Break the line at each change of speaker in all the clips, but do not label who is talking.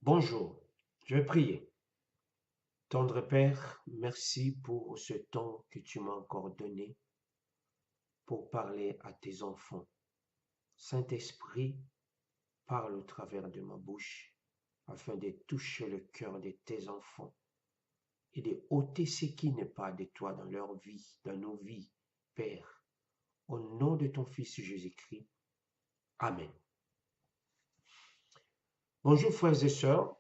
Bonjour, je vais prier. Tendre Père, merci pour ce temps que tu m'as encore donné pour parler à tes enfants. Saint-Esprit, parle au travers de ma bouche afin de toucher le cœur de tes enfants et de ôter ce qui n'est pas de toi dans leur vie, dans nos vies, Père. Au nom de ton Fils Jésus-Christ. Amen. Bonjour frères et sœurs,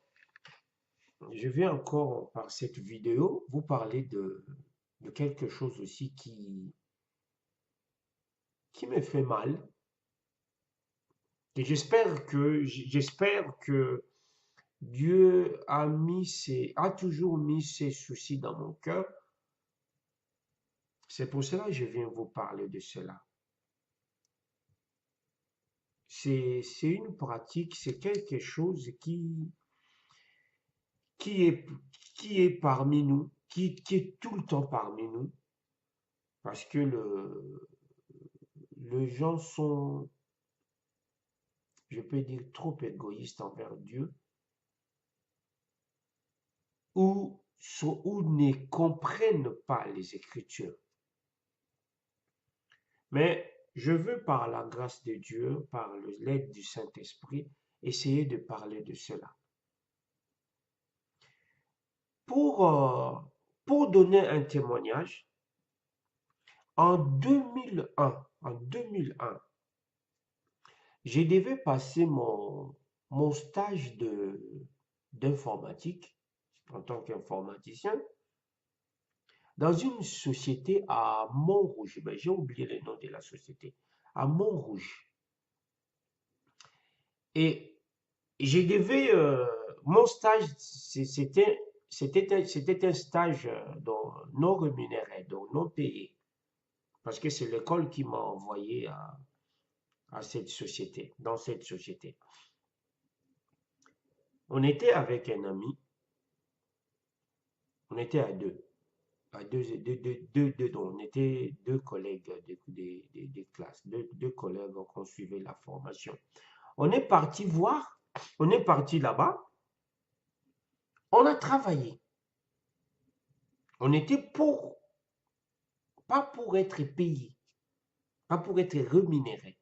je vais encore par cette vidéo vous parler de quelque chose aussi qui me fait mal. Et j'espère que Dieu a toujours mis ses soucis dans mon cœur. C'est pour cela que je viens vous parler de cela. C'est une pratique, c'est quelque chose qui est, qui est parmi nous, qui est tout le temps parmi nous, parce que les gens sont, je peux dire, trop égoïstes envers Dieu, ou ne comprennent pas les Écritures. Mais je veux, par la grâce de Dieu, par l'aide du Saint-Esprit, essayer de parler de cela. Pour, euh, pour donner un témoignage, en 2001, je devais passer mon stage d'informatique en tant qu'informaticien dans une société à Montrouge. Ben, j'ai oublié le nom de la société. À Montrouge. Et je devais, mon stage, c'était un stage non rémunéré, donc non payé, parce que c'est l'école qui m'a envoyé à cette société, dans cette société. On était avec un ami, on était on était deux collègues des classes, deux collègues qu'on suivait la formation. On est parti voir, on est parti là-bas, on a travaillé. On était pas pour être payé, pas pour être rémunéré.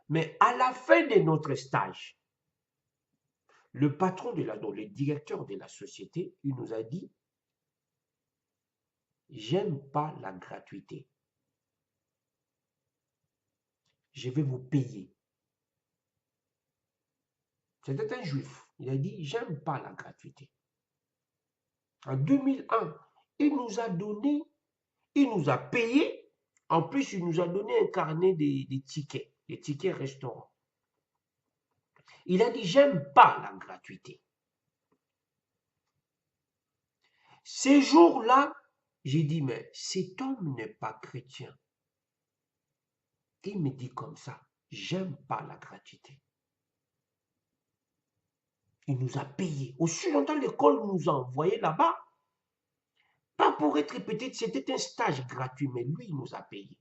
Mais à la fin de notre stage, le patron le directeur de la société, il nous a dit, j'aime pas la gratuité. Je vais vous payer. C'était un juif. Il a dit, j'aime pas la gratuité. En 2001, il nous a donné, il nous a payé. En plus, il nous a donné un carnet des tickets restaurants. Il a dit, j'aime pas la gratuité. Ces jours-là, j'ai dit, mais cet homme n'est pas chrétien. Il me dit comme ça, j'aime pas la gratuité. Il nous a payé. Aussi longtemps l'école nous a envoyés là-bas. Pas pour être peut-être, c'était un stage gratuit, mais lui, il nous a payé.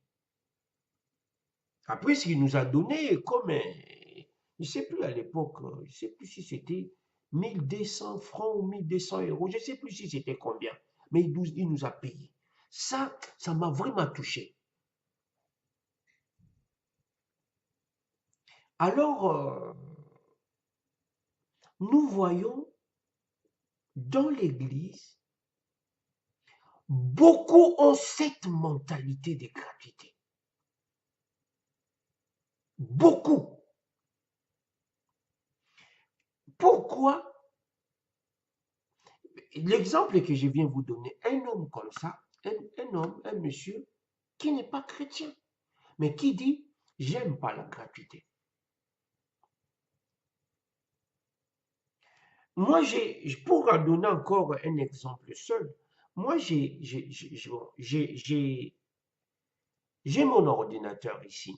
Après, ce qu'il nous a donné comme je ne sais plus à l'époque, je ne sais plus si c'était 1200 francs ou 1200 euros, je ne sais plus si c'était combien, mais il nous a payé. Ça m'a vraiment touché. Alors, nous voyons dans l'Église, beaucoup ont cette mentalité de gratuité. Beaucoup. Pourquoi? L'exemple que je viens vous donner, un homme comme ça, un monsieur qui n'est pas chrétien, mais qui dit, j'aime pas la gratuité. Moi, pour donner encore un exemple seul, moi, j'ai mon ordinateur ici.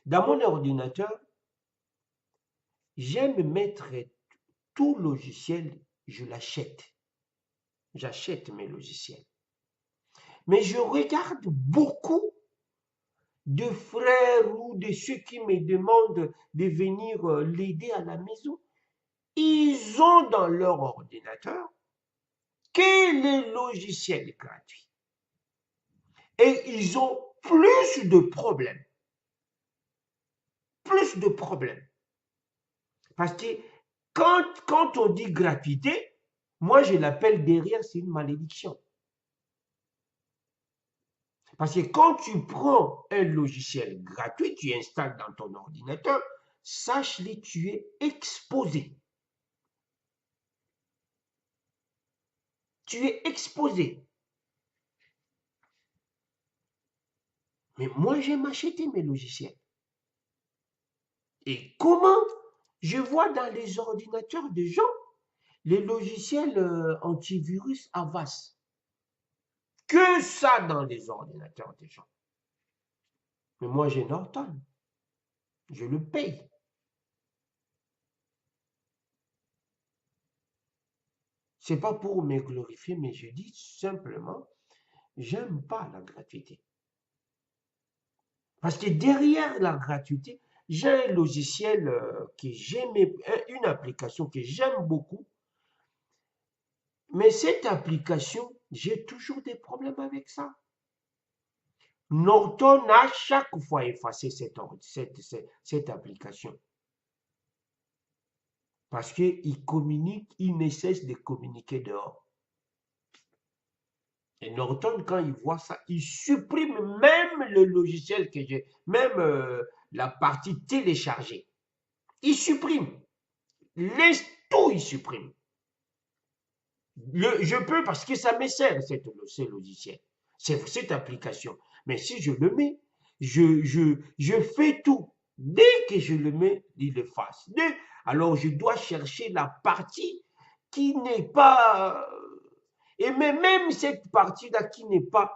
Dans mon ordinateur, j'aime mettre tout logiciel, je l'achète. J'achète mes logiciels. Mais je regarde beaucoup de frères ou de ceux qui me demandent de venir l'aider à la maison. ils ont dans leur ordinateur que les logiciels gratuits. Et ils ont plus de problèmes. Plus de problèmes. Parce que quand on dit gratuité, moi je l'appelle derrière, c'est une malédiction. Parce que quand tu prends un logiciel gratuit, tu installes dans ton ordinateur, sache-le, tu es exposé. Tu es exposé. Mais moi, j'aime acheter mes logiciels. Et comment je vois dans les ordinateurs des gens les logiciels antivirus Avast. Que ça dans les ordinateurs des gens. Mais moi, j'ai Norton. Je le paye. C'est pas pour me glorifier, mais je dis simplement, j'aime pas la gratuité. Parce que derrière la gratuité, j'ai un logiciel que j'aime, une application que j'aime beaucoup, mais cette application, j'ai toujours des problèmes avec ça. Norton a chaque fois effacé cette application. Parce qu'il communique, il ne cesse de communiquer dehors. Et Norton, quand il voit ça, il supprime même le logiciel que j'ai, même la partie téléchargée. Il supprime. Laisse tout, il supprime. Je peux parce que ça me sert, ce logiciel, cette application. Mais si je le mets, je fais tout. Dès que je le mets, il efface. Alors je dois chercher la partie qui n'est pas... Et même cette partie-là qui n'est pas,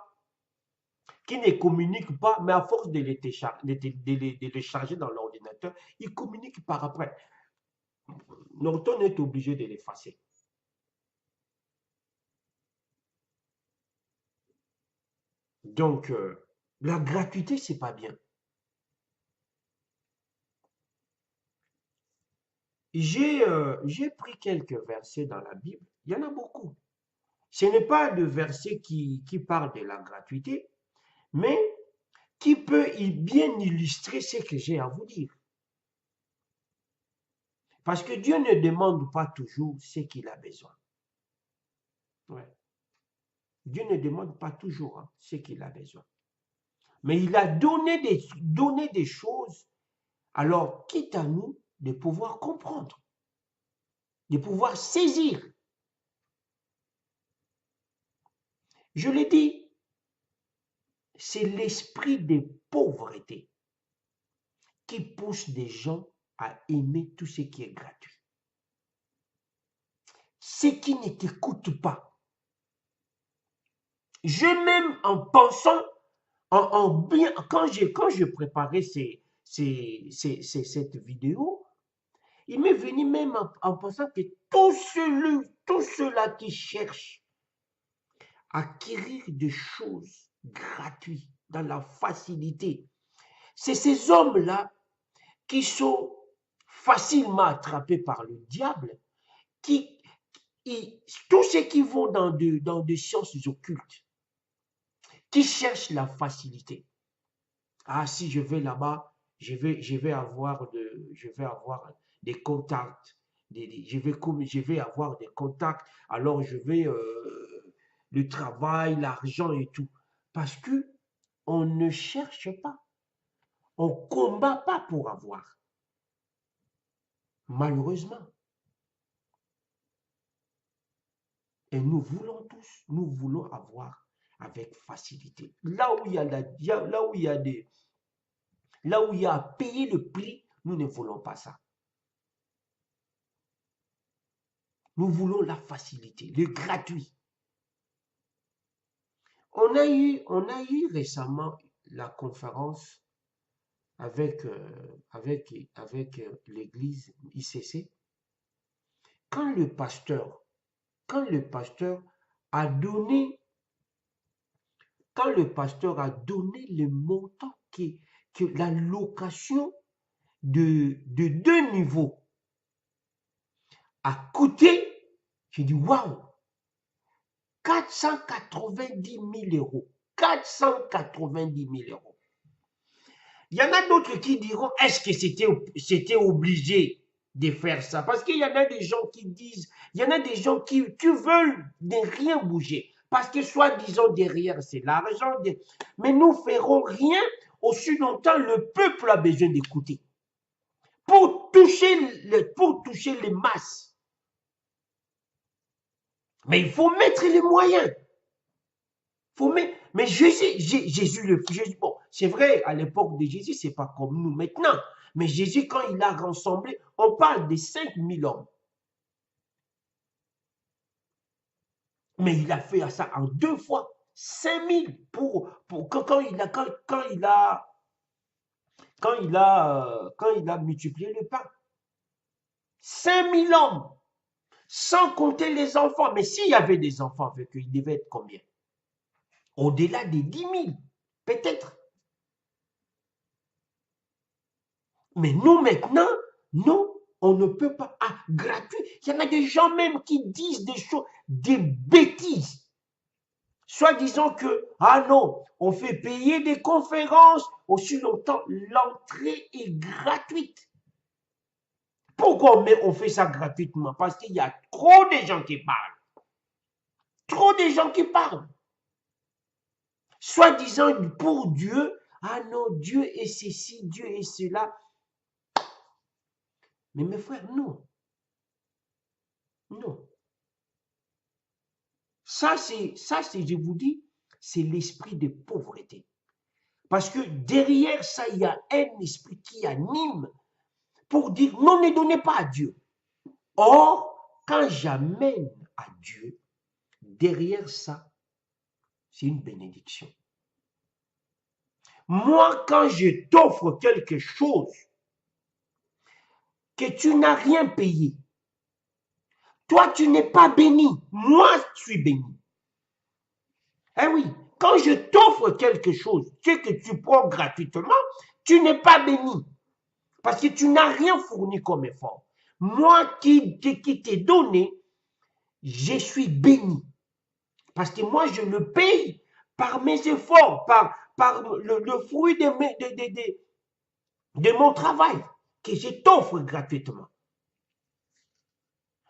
qui ne communique pas, mais à force de les charger dans l'ordinateur, il communique par après. Norton est obligé de l'effacer. Donc, la gratuité, c'est pas bien. J'ai pris quelques versets dans la Bible. Il y en a beaucoup. Ce n'est pas de versets qui parlent de la gratuité, mais qui peut bien illustrer ce que j'ai à vous dire. Parce que Dieu ne demande pas toujours ce qu'il a besoin. Ouais. Dieu ne demande pas toujours ce qu'il a besoin. Mais il a donné des choses, alors quitte à nous de pouvoir comprendre, de pouvoir saisir. Je l'ai dit, c'est l'esprit de pauvreté qui pousse des gens à aimer tout ce qui est gratuit. Ce qui ne t'écoute pas. Même en pensant, bien, quand je préparais cette vidéo, il m'est venu même en pensant que tous ceux-là qui cherchent à acquérir des choses gratuites dans la facilité, c'est ces hommes-là qui sont facilement attrapés par le diable, tous ceux qui vont dans des sciences occultes, qui cherchent la facilité. Ah, si je vais là-bas, je vais avoir des contacts, je vais avoir des contacts, alors je vais le travail, l'argent et tout. Parce que on ne cherche pas, on ne combat pas pour avoir. Malheureusement. Et nous voulons tous, nous voulons avoir avec facilité. Là où il y a là où il y a à payer le prix, nous ne voulons pas ça. Nous voulons la facilité, le gratuit. On a eu récemment la conférence avec l'église ICC. Quand le pasteur a donné, le montant que la location de 2 niveaux a coûté, j'ai dit, waouh, 490 000 euros. 490 000 euros. Il y en a d'autres qui diront, est-ce que c'était obligé de faire ça? Parce qu'il y en a des gens qui disent, il y en a des gens qui veulent ne rien bouger. Parce que soi-disant derrière, c'est l'argent. Mais nous ferons rien aussi longtemps le peuple a besoin d'écouter. Pour toucher les masses. Mais il faut mettre les moyens. Mais Jésus, bon, c'est vrai, à l'époque de Jésus, c'est pas comme nous maintenant. Mais Jésus, quand il a rassemblé, on parle de 5000 hommes. Mais il a fait ça en 2 fois. 5000 quand il a multiplié le pain. 5000 hommes. Sans compter les enfants. Mais s'il y avait des enfants avec eux, il devait être combien? Au-delà des 10 000, peut-être. Mais nous, maintenant, non, on ne peut pas. Ah, gratuit. Il y en a des gens même qui disent des choses, des bêtises. Soit disant que, ah non, on fait payer des conférences, aussi longtemps, l'entrée est gratuite. Pourquoi on fait ça gratuitement? Parce qu'il y a trop de gens qui parlent. Trop de gens qui parlent. Soit disant pour Dieu, ah non, Dieu est ceci, Dieu est cela. Mais mes frères, non. Non. Ça, je vous dis, c'est l'esprit de pauvreté. Parce que derrière ça, il y a un esprit qui anime pour dire non, ne donnez pas à Dieu. Or, quand j'amène à Dieu, derrière ça, c'est une bénédiction. Moi, quand je t'offre quelque chose que tu n'as rien payé, toi, tu n'es pas béni. Moi, je suis béni. Eh oui, quand je t'offre quelque chose, que tu prends gratuitement, tu n'es pas béni. Parce que tu n'as rien fourni comme effort. Moi qui t'ai donné, je suis béni. Parce que moi, je le paye par mes efforts, par le fruit de mon travail, que je t'offre gratuitement.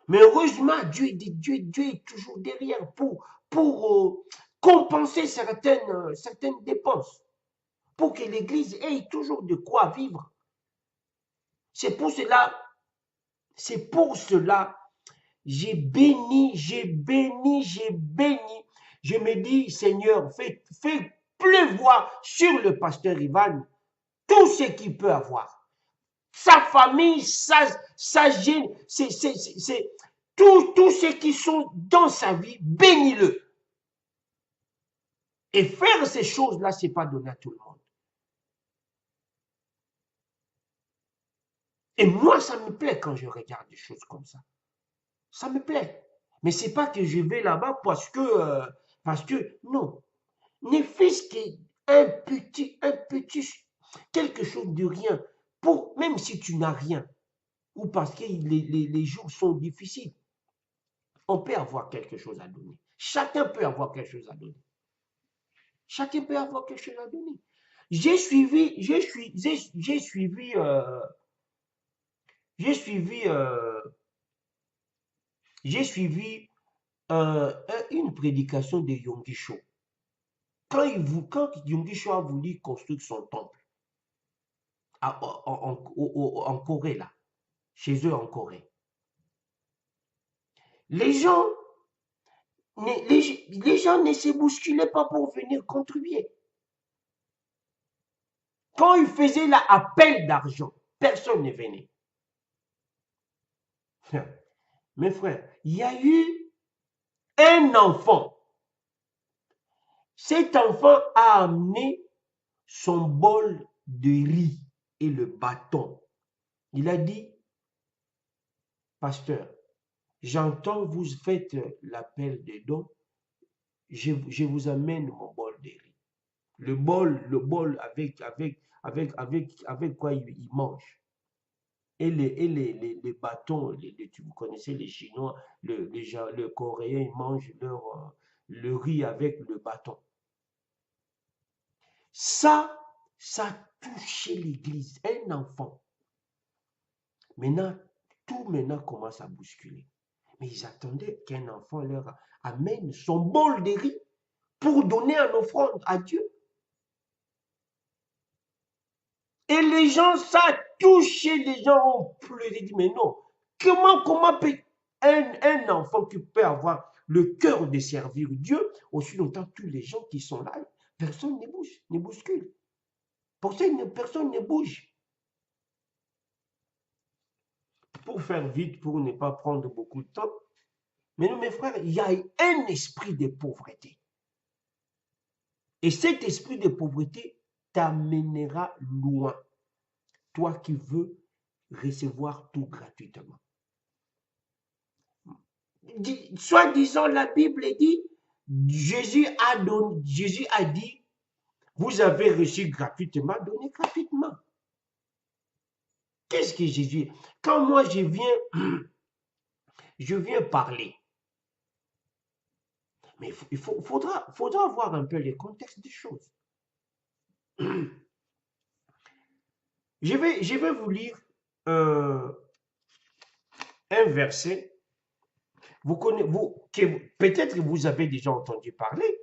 Mais heureusement, Dieu est toujours derrière pour compenser certaines dépenses, pour que l'Église ait toujours de quoi vivre. C'est pour cela, j'ai béni. Je me dis, Seigneur, fais pleuvoir sur le pasteur Ivan tout ce qu'il peut avoir. Sa famille, sa gêne, tous ceux qui sont dans sa vie, bénis-le. Et faire ces choses-là, ce n'est pas donné à tout le monde. Et moi, ça me plaît quand je regarde des choses comme ça. Ça me plaît. Mais ce n'est pas que je vais là-bas parce que, non. Ne fût-ce qu'un petit, quelque chose de rien, même si tu n'as rien, ou parce que les jours sont difficiles, on peut avoir quelque chose à donner. Chacun peut avoir quelque chose à donner. Chacun peut avoir quelque chose à donner. J'ai suivi une prédication de Yonggi Cho. Quand Yonggi Cho a voulu construire son temple en Corée, là, chez eux en Corée, les gens ne se bousculaient pas pour venir contribuer. Quand ils faisaient l'appel d'argent, personne ne venait. Mes frères, il y a eu un enfant. Cet enfant a amené son bol de riz et le bâton. Il a dit, pasteur, j'entends vous faites l'appel des dons, je vous amène mon bol de riz. Le bol avec quoi il mange. et les bâtons, vous connaissez les Chinois, le Coréen, ils mangent le riz avec le bâton. Ça, ça a touché l'Église. Un enfant. Maintenant, tout maintenant commence à bousculer. Mais ils attendaient qu'un enfant leur amène son bol de riz pour donner en offrande à Dieu. Et les gens, ça a touché, les gens ont pleuré, dit, mais non, comment peut un enfant qui peut avoir le cœur de servir Dieu, aussi longtemps tous les gens qui sont là, personne ne bouge, ne bouscule. Personne ne bouge. Pour faire vite, pour ne pas prendre beaucoup de temps, mais non, mes frères, il y a un esprit de pauvreté. Et cet esprit de pauvreté t'amènera loin. Toi qui veux recevoir tout gratuitement. Soit disant, la Bible dit, Jésus a dit, vous avez reçu gratuitement, donnez gratuitement. Qu'est-ce que Jésus? Quand moi je viens parler, mais il faudra voir un peu le contexte des choses. Je vais vous lire un verset. Peut-être que vous avez déjà entendu parler.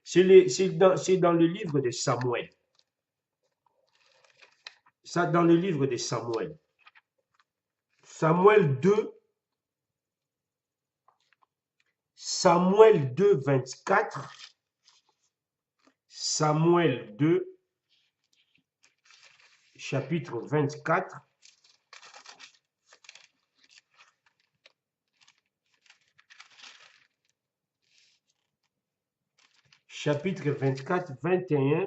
C'est dans le livre de Samuel. Ça, dans le livre de Samuel. Samuel 2, 24. Samuel 2, chapitre 24. Chapitre 24, 21.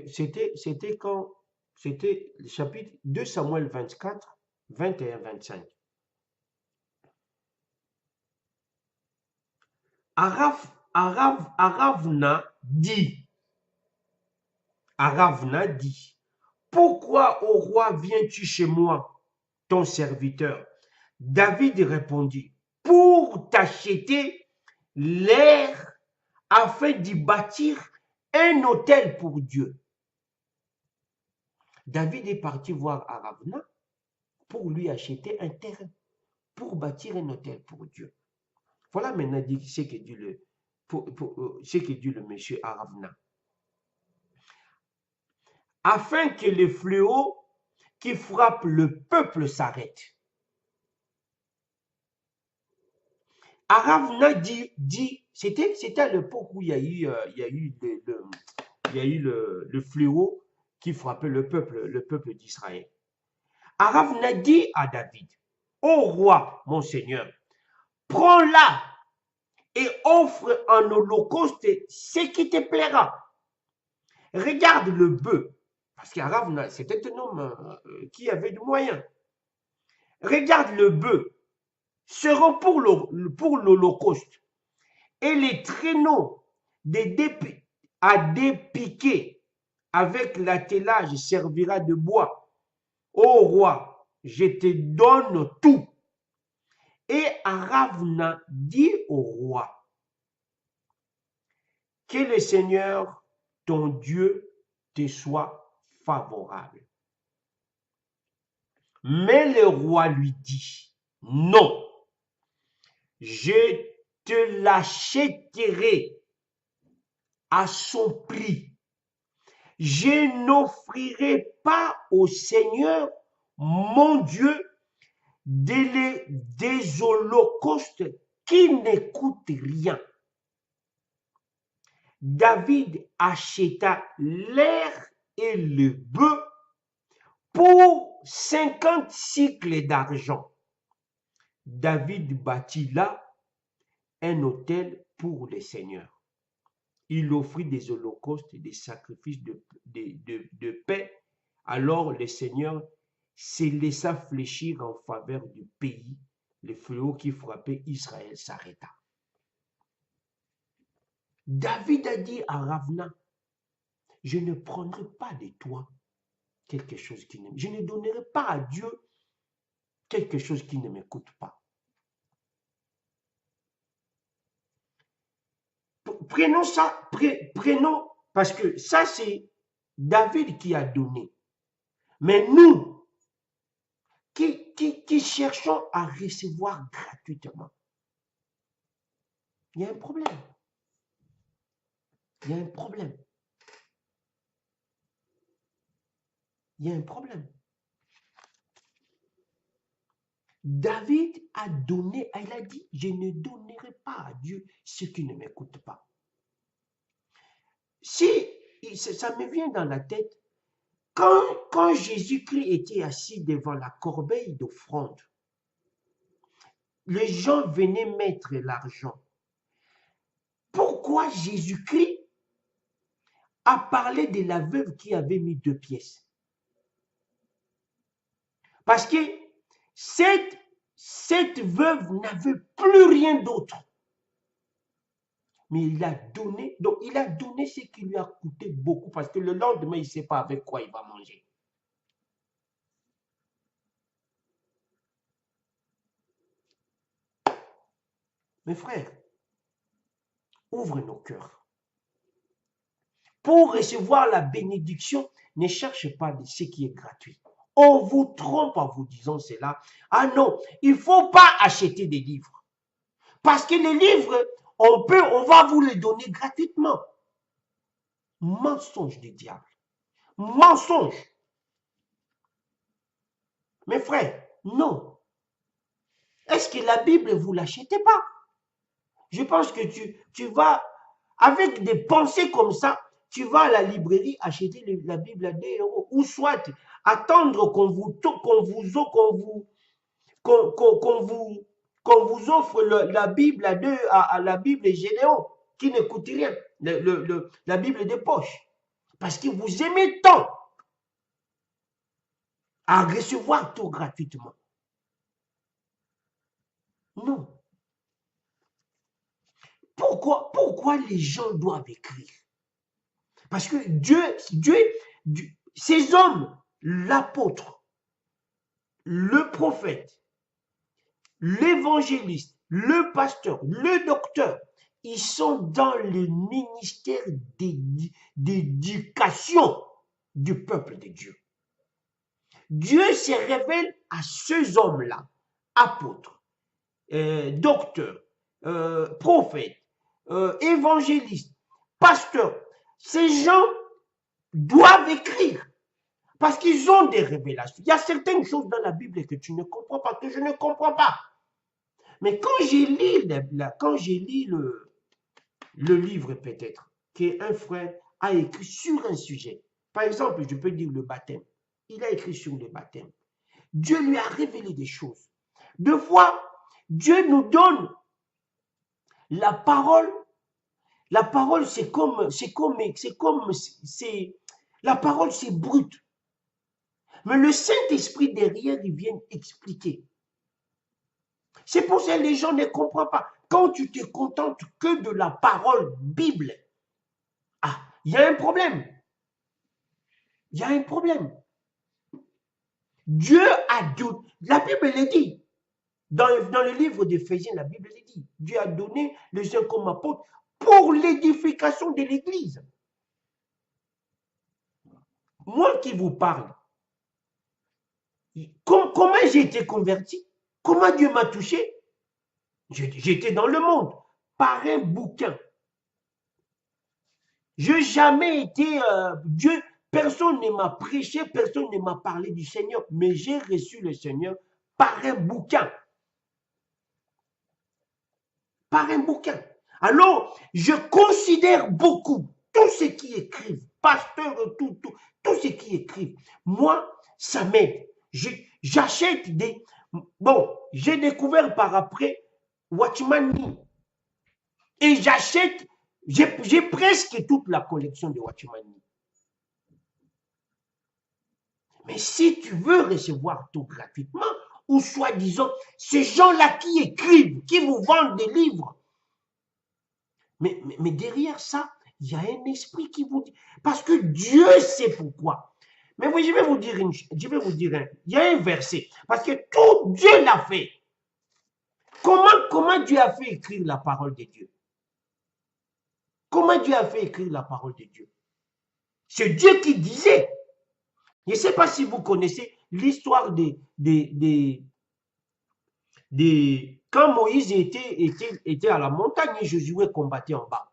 C'était quand? C'était le chapitre 2 Samuel 24, 21, 25. Aravna dit, pourquoi, ô roi, viens-tu chez moi, ton serviteur? David répondit, pour t'acheter l'air afin d'y bâtir un autel pour Dieu. David est parti voir Aravna pour lui acheter un terrain, pour bâtir un autel pour Dieu. Voilà maintenant ce que dit le monsieur Aravna. Afin que les fléaux qui frappent le peuple s'arrêtent. Aravna dit c'était à l'époque où il y a eu le fléau qui frappait le peuple d'Israël. Aravna dit à David, ô roi, mon seigneur, prends-la et offre en holocauste ce qui te plaira. Regarde le bœuf, parce qu'Aravna, c'était un homme qui avait du moyen. Regarde le bœuf, seront pour l'holocauste, et les traîneaux à dépiquer avec l'attelage servira de bois. Ô roi, je te donne tout. Et Aravna dit au roi, que le Seigneur, ton Dieu, te soit favorable. Mais le roi lui dit, non, je te l'achèterai à son prix. Je n'offrirai pas au Seigneur, mon Dieu, des holocaustes qui ne coûtent rien. David acheta l'air et le bœuf pour 50 cycles d'argent. David bâtit là un autel pour le Seigneur. Il offrit des holocaustes et des sacrifices de paix. Alors le Seigneur se laissa fléchir en faveur du pays. Le fléau qui frappait Israël s'arrêta. David a dit à Ravna, je ne prendrai pas de toi quelque chose qui ne... Je ne donnerai pas à Dieu quelque chose qui ne m'écoute pas. Prenons ça, prenons, parce que ça c'est David qui a donné. Mais nous, qui cherchons à recevoir gratuitement, il y a un problème. Il y a un problème. Il y a un problème. David a donné, il a dit, je ne donnerai pas à Dieu ce qui ne m'écoute pas. Si, ça me vient dans la tête, quand Jésus-Christ était assis devant la corbeille d'offrande, les gens venaient mettre l'argent. Pourquoi Jésus-Christ a parlé de la veuve qui avait mis 2 pièces? Parce que cette veuve n'avait plus rien d'autre. Mais il a donné, donc il a donné ce qui lui a coûté beaucoup, parce que le lendemain, il ne sait pas avec quoi il va manger. Mes frères, ouvrez nos cœurs. Pour recevoir la bénédiction, ne cherchez pas ce qui est gratuit. On vous trompe en vous disant cela. Ah non, il ne faut pas acheter des livres. Parce que les livres, on va vous les donner gratuitement. Mensonge du diable. Mensonge. Mes frères, non. Est-ce que la Bible, vous ne l'achetez pas? Je pense que tu vas, avec des pensées comme ça, tu vas à la librairie acheter la Bible à 2 €. Ou soit attendre qu'on vous offre la Bible à la Bible Gédéon, qui ne coûte rien, la Bible de poche. Parce que vous aimez tant à recevoir tout gratuitement. Non. Pourquoi les gens doivent écrire? Parce que Dieu, ces hommes, l'apôtre, le prophète, l'évangéliste, le pasteur, le docteur, ils sont dans le ministère d'éducation du peuple de Dieu. Dieu se révèle à ces hommes-là, apôtres, docteurs, prophètes, évangélistes, pasteurs. Ces gens doivent écrire parce qu'ils ont des révélations. Il y a certaines choses dans la Bible que tu ne comprends pas, que je ne comprends pas. Mais quand j'ai lu le livre peut-être qu'un frère a écrit sur un sujet, par exemple, je peux dire le baptême, il a écrit sur le baptême. Dieu lui a révélé des choses. Deux fois, Dieu nous donne la parole. La parole, la parole, c'est brut. Mais le Saint-Esprit derrière, il vient expliquer. C'est pour ça que les gens ne comprennent pas. Quand tu te contentes que de la parole Bible, ah, il y a un problème. Il y a un problème. Dieu a donné, la Bible le dit, dans le livre d'Éphésiens, la Bible le dit, Dieu a donné les uns comme apôtres pour l'édification de l'Église. Moi qui vous parle, comment j'ai été converti? Comment Dieu m'a touché? J'étais dans le monde, par un bouquin. Je n'ai jamais été, Dieu, personne ne m'a prêché, personne ne m'a parlé du Seigneur, mais j'ai reçu le Seigneur par un bouquin. Par un bouquin. Alors, je considère beaucoup tout ce qui écrivent, pasteurs, tout ce qui écrivent. Moi, ça m'aide. J'achète des... Bon, j'ai découvert par après Watchman Nee. Et j'achète, j'ai presque toute la collection de Watchman Nee. Mais si tu veux recevoir tout gratuitement, ou soi-disant, ces gens-là qui écrivent, qui vous vendent des livres, Mais derrière ça, il y a un esprit qui vous dit, parce que Dieu sait pourquoi. Mais oui, je vais vous dire, il y a un verset, parce que tout Dieu l'a fait. Comment Dieu a fait écrire la parole de Dieu? Comment Dieu a fait écrire la parole de Dieu? C'est Dieu qui disait. Je ne sais pas si vous connaissez l'histoire quand Moïse était à la montagne et Josué combattait en bas.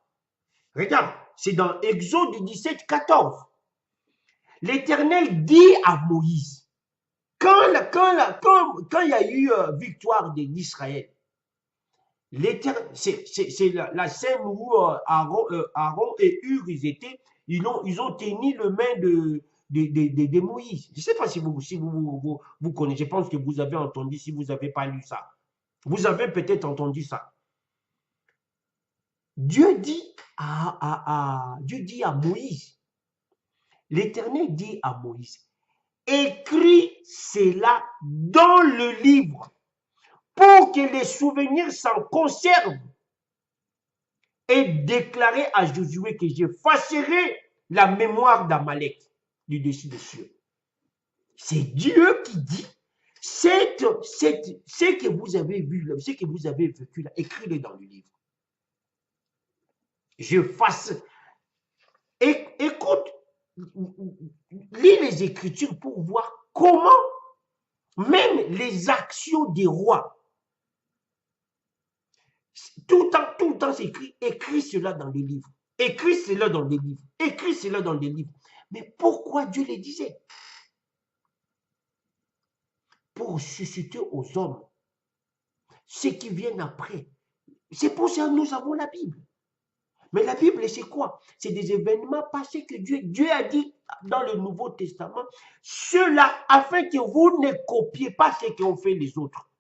Regarde, c'est dans Exode 17, 14. L'Éternel dit à Moïse, quand il y a eu victoire d'Israël, c'est la scène où Aaron et Hur, ils ont tenu le main de Moïse. Je ne sais pas si vous connaissez, je pense que vous avez entendu, si vous n'avez pas lu ça. Vous avez peut-être entendu ça. Dieu dit à Moïse, l'Éternel dit à Moïse, écris cela dans le livre pour que les souvenirs s'en conservent et déclarer à Josué que j'effacerai la mémoire d'Amalek du dessus des cieux. C'est Dieu qui dit, ce que vous avez vu, ce que vous avez vécu là, écris-le dans le livre. J'efface. Écoute, lis les Écritures pour voir comment même les actions des rois, tout le temps c'est écrit cela dans les livres, écrit cela dans les livres, écrit cela dans les livres. Mais pourquoi Dieu les disait? Pour susciter aux hommes ceux qui viennent après. C'est pour ça que nous avons la Bible. Mais la Bible, c'est quoi? C'est des événements passés que Dieu a dit dans le Nouveau Testament, cela afin que vous ne copiez pas ce qu'ont fait les autres.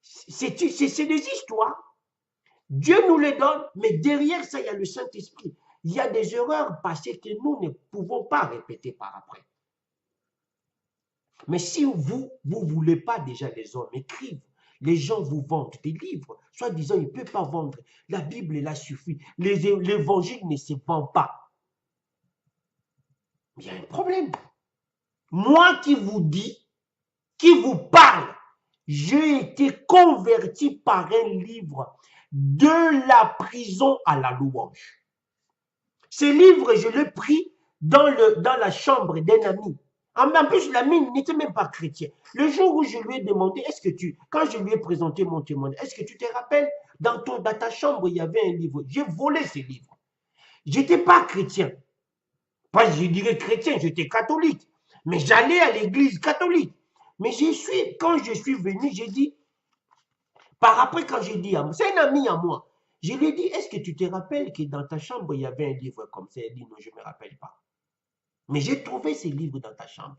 C'est des histoires. Dieu nous les donne, mais derrière ça, il y a le Saint-Esprit. Il y a des erreurs passées que nous ne pouvons pas répéter par après. Mais si vous ne voulez pas déjà, les hommes écrivent, les gens vous vendent des livres, soit disant, ils ne peuvent pas vendre. La Bible, là, suffit. L'évangile ne se vend pas. Il y a un problème. Moi qui vous dis, qui vous parle, j'ai été converti par un livre de la prison à la louange. Ce livre, je l'ai pris dans la chambre d'un ami. En plus, l'ami n'était même pas chrétien. Le jour où je lui ai demandé, quand je lui ai présenté mon témoignage, est-ce que tu te rappelles, dans ta chambre, il y avait un livre. J'ai volé ce livre. Je n'étais pas chrétien. Pas, je dirais chrétien, j'étais catholique. Mais j'allais à l'église catholique. Mais quand je suis venu, j'ai dit, par après, quand j'ai dit c'est un ami à moi, je lui ai dit, est-ce que tu te rappelles que dans ta chambre, il y avait un livre comme ça? Elle dit, non, je ne me rappelle pas. Mais j'ai trouvé ces livres dans ta chambre.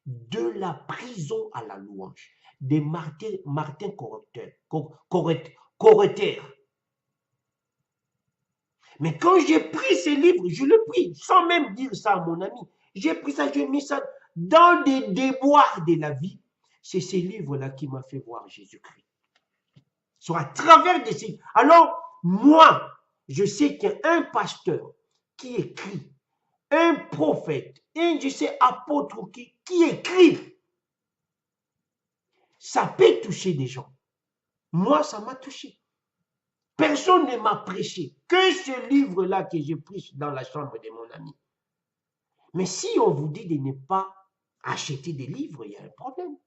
De la prison à la louange. De Martin Correter. Mais quand j'ai pris ces livres, je l'ai pris, sans même dire ça à mon ami. J'ai pris ça, j'ai mis ça dans des déboires de la vie. C'est ces livres-là qui m'ont fait voir Jésus-Christ. Soit à travers de ces... Alors, moi, je sais qu'un pasteur qui écrit, un prophète, un, je sais, apôtre qui écrit, ça peut toucher des gens. Moi, ça m'a touché. Personne ne m'a prêché que ce livre-là que j'ai pris dans la chambre de mon ami. Mais si on vous dit de ne pas acheter des livres, il y a un problème.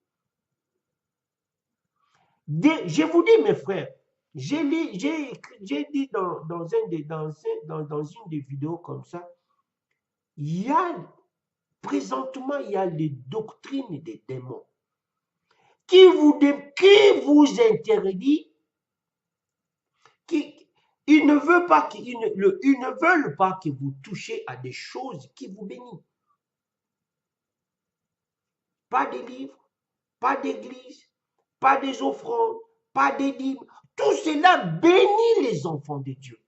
Je vous dis, mes frères, j'ai dit dans une des vidéos comme ça, présentement, il y a les doctrines des démons qui vous interdit, ils ne veulent pas que vous touchiez à des choses qui vous bénissent. Pas des livres, pas d'église, pas des offrandes, pas des dîmes. Tout cela bénit les enfants de Dieu.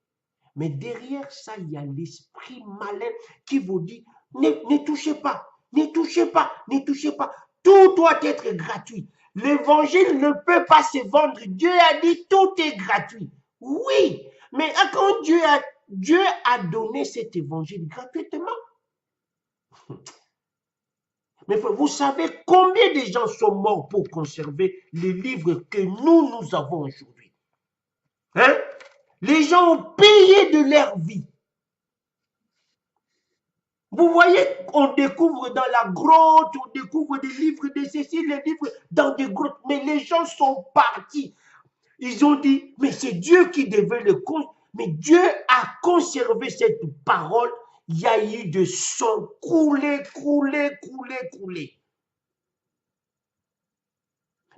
Mais derrière ça, il y a l'esprit malin qui vous dit, ne touchez pas, ne touchez pas, ne touchez pas. Tout doit être gratuit. L'évangile ne peut pas se vendre. Dieu a dit, tout est gratuit. Oui, Mais quand Dieu a donné cet évangile gratuitement. Mais vous savez combien de gens sont morts pour conserver les livres que nous avons aujourd'hui? Hein? Les gens ont payé de leur vie. Vous voyez, on découvre dans la grotte, on découvre des livres de ceci, les livres dans des grottes, mais les gens sont partis. Ils ont dit, mais c'est Dieu qui devait le conserver. Mais Dieu a conservé cette parole. Il y a eu de sang coulé.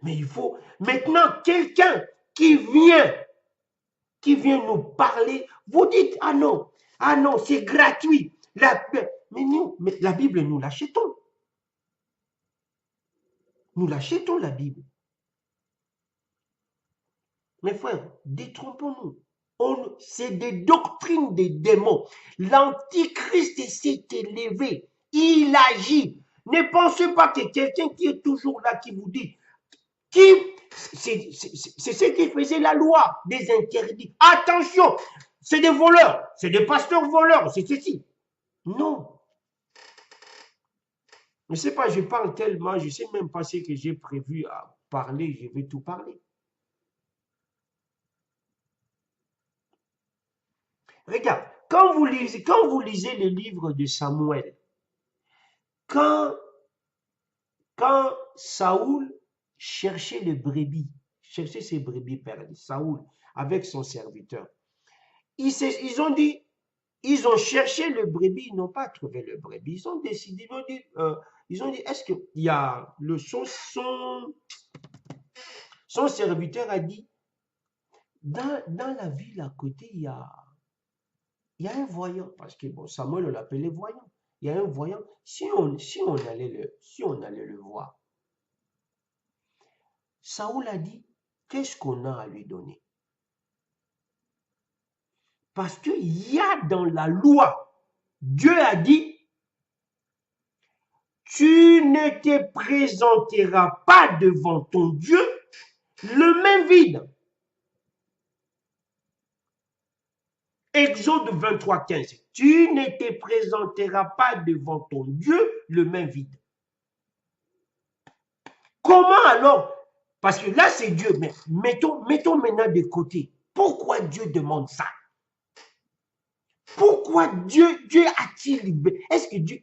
Mais il faut maintenant quelqu'un qui vient nous parler. Vous dites, ah non, c'est gratuit. Mais la Bible, nous l'achetons. Nous l'achetons, la Bible. Mes frères, détrompons-nous. C'est des doctrines des démons. L'antichrist s'est élevé. Il agit. Ne pensez pas que quelqu'un qui est toujours là, qui vous dit, c'est ce qui faisait la loi des interdits. Attention, c'est des voleurs, c'est des pasteurs voleurs, c'est ceci. Non. Je ne sais pas, je parle tellement, je ne sais même pas ce que j'ai prévu à parler, je vais tout parler. Regarde, quand vous lisez le livre de Samuel, quand Saoul cherchait ses brebis perdues, Saoul, avec son serviteur, ils ont cherché le brebis, ils n'ont pas trouvé le brebis. Ils ont décidé, ils ont dit, est-ce qu'il y a son serviteur a dit, dans la ville à côté, il y a un voyant, parce que bon, Samuel on l'appelait voyant. Il y a un voyant. Si on allait le voir, Saoul a dit, qu'est-ce qu'on a à lui donner? Parce qu'il y a dans la loi, Dieu a dit, tu ne te présenteras pas devant ton Dieu le main vide. Exode 23, 15. Tu ne te présenteras pas devant ton Dieu le main vide. Comment alors? Parce que là, c'est Dieu. Mais mettons maintenant de côté. Pourquoi Dieu demande ça? Pourquoi Dieu a-t-il... Est-ce que Dieu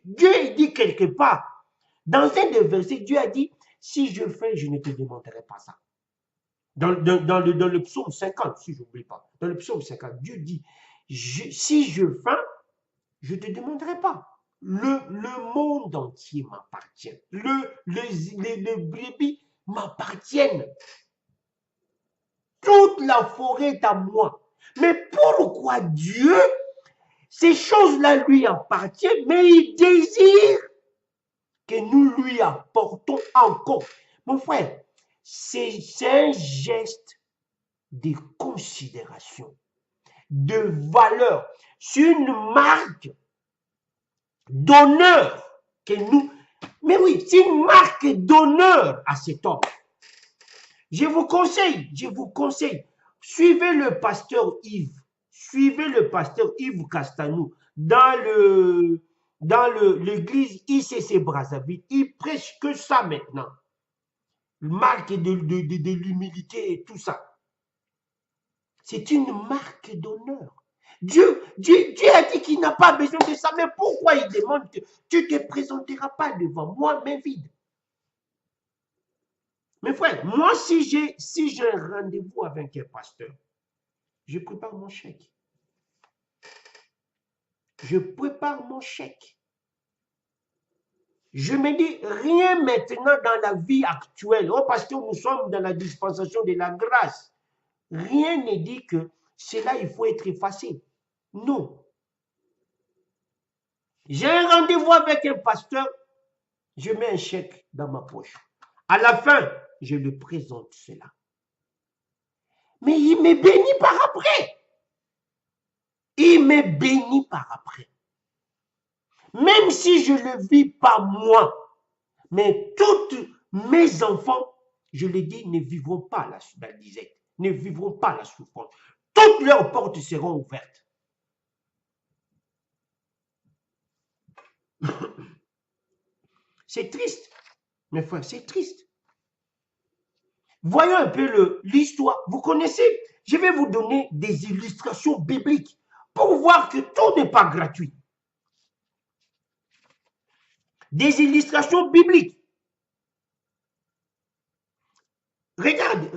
dit quelque part, dans un des versets, Dieu a dit, si je fais, je ne te demanderai pas ça. Dans le psaume 50, si je n'oublie pas, dans le psaume 50, Dieu dit, si je fais, je ne te demanderai pas. Le monde entier m'appartient. Les brebis m'appartiennent. Toute la forêt est à moi. Mais pourquoi Dieu, ces choses-là lui appartiennent, mais il désire que nous lui apportons encore. Mon frère, c'est un geste de considération, de valeur. C'est une marque d'honneur que nous... Mais oui, c'est une marque d'honneur à cet homme. Je vous conseille, suivez le pasteur Yves Castanou dans l'église ICC Brazzaville. Il prêche que ça maintenant. Marque de l'humilité et tout ça. C'est une marque d'honneur. Dieu a dit qu'il n'a pas besoin de ça, mais pourquoi il demande que tu ne te présenteras pas devant moi, main vide? Mes frères, moi, si j'ai un rendez-vous avec un pasteur, je prépare mon chèque. Je prépare mon chèque. Je me dis, rien maintenant dans la vie actuelle, parce que nous sommes dans la dispensation de la grâce, rien ne dit que cela, il faut être effacé. Non. J'ai un rendez-vous avec un pasteur, je mets un chèque dans ma poche. À la fin, je lui présente cela. Mais il me bénit par après. Il me bénit par après. Même si je ne le vis pas moi, mais tous mes enfants, je le dis, ne vivront pas la disette, ne vivront pas la souffrance. toutes leurs portes seront ouvertes. C'est triste, mes frères, c'est triste. Voyons un peu l'histoire. Vous connaissez, je vais vous donner des illustrations bibliques pour voir que tout n'est pas gratuit. Des illustrations bibliques. Regarde,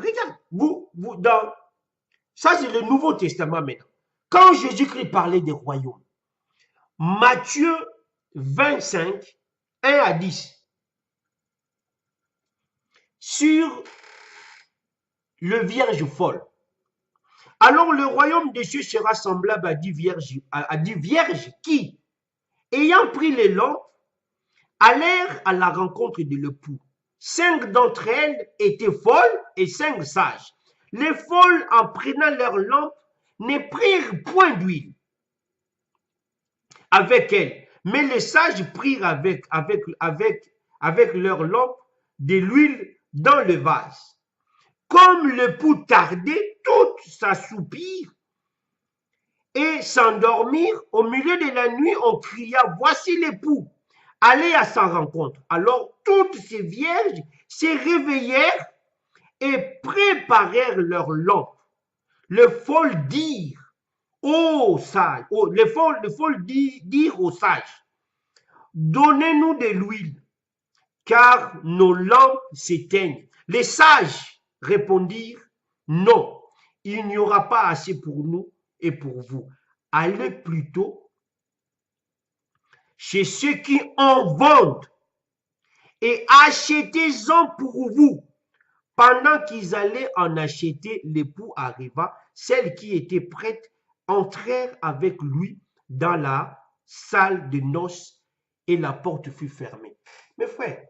ça c'est le Nouveau Testament maintenant. Quand Jésus-Christ parlait des royaumes, Matthieu 25, 1 à 10, sur le vierge folle. Alors le royaume des cieux sera semblable à 10 vierges qui, ayant pris les lampes, allèrent à la rencontre de l'époux. 5 d'entre elles étaient folles et 5 sages. Les folles, en prenant leurs lampes, ne prirent point d'huile avec elles, mais les sages prirent avec leurs lampes de l'huile dans le vase. Comme l'époux tardait, toutes s'assoupirent et s'endormirent. Au milieu de la nuit, on cria, voici l'époux, allez à sa rencontre. Alors toutes ces vierges se réveillèrent et préparèrent leurs lampes. Les folles dirent aux sages, dirent aux sages, donnez-nous de l'huile, car nos lampes s'éteignent. Les sages répondirent, non, il n'y aura pas assez pour nous et pour vous. Allez plutôt chez ceux qui en vendent et achetez-en pour vous. Pendant qu'ils allaient en acheter, l'époux arriva. Celles qui étaient prêtes entrèrent avec lui dans la salle de noces et la porte fut fermée. Mes frères,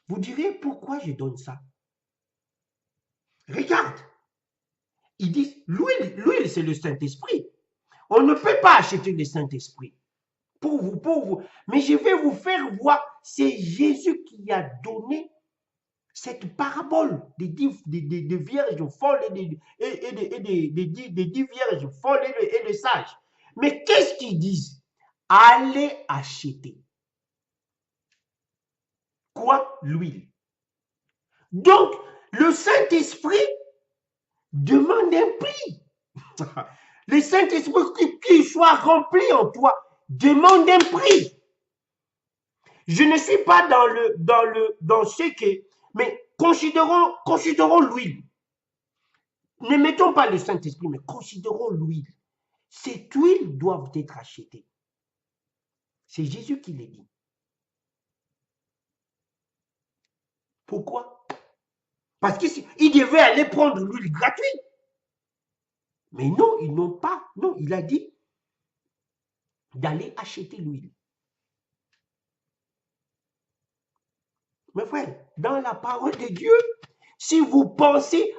vous direz pourquoi je donne ça? Regarde, ils disent l'huile c'est le Saint-Esprit. On ne peut pas acheter le Saint-Esprit. Pour vous. Mais je vais vous faire voir, c'est Jésus qui a donné cette parabole des 10 vierges folles et des 10 vierges folles et des sages. Mais qu'est-ce qu'ils disent? Allez acheter. Quoi? L'huile. Donc, le Saint-Esprit demande un prix. Le Saint-Esprit qui soit rempli en toi demande un prix. Je ne suis pas dans ce que, mais considérons l'huile. Ne mettons pas le Saint-Esprit, mais considérons l'huile. Cette huile doit être achetée. C'est Jésus qui l'a dit. Pourquoi? Parce qu'ils devaient aller prendre l'huile gratuite. Mais non, ils n'ont pas. Non, il a dit d'aller acheter l'huile. Mes frères, dans la parole de Dieu, si vous pensez,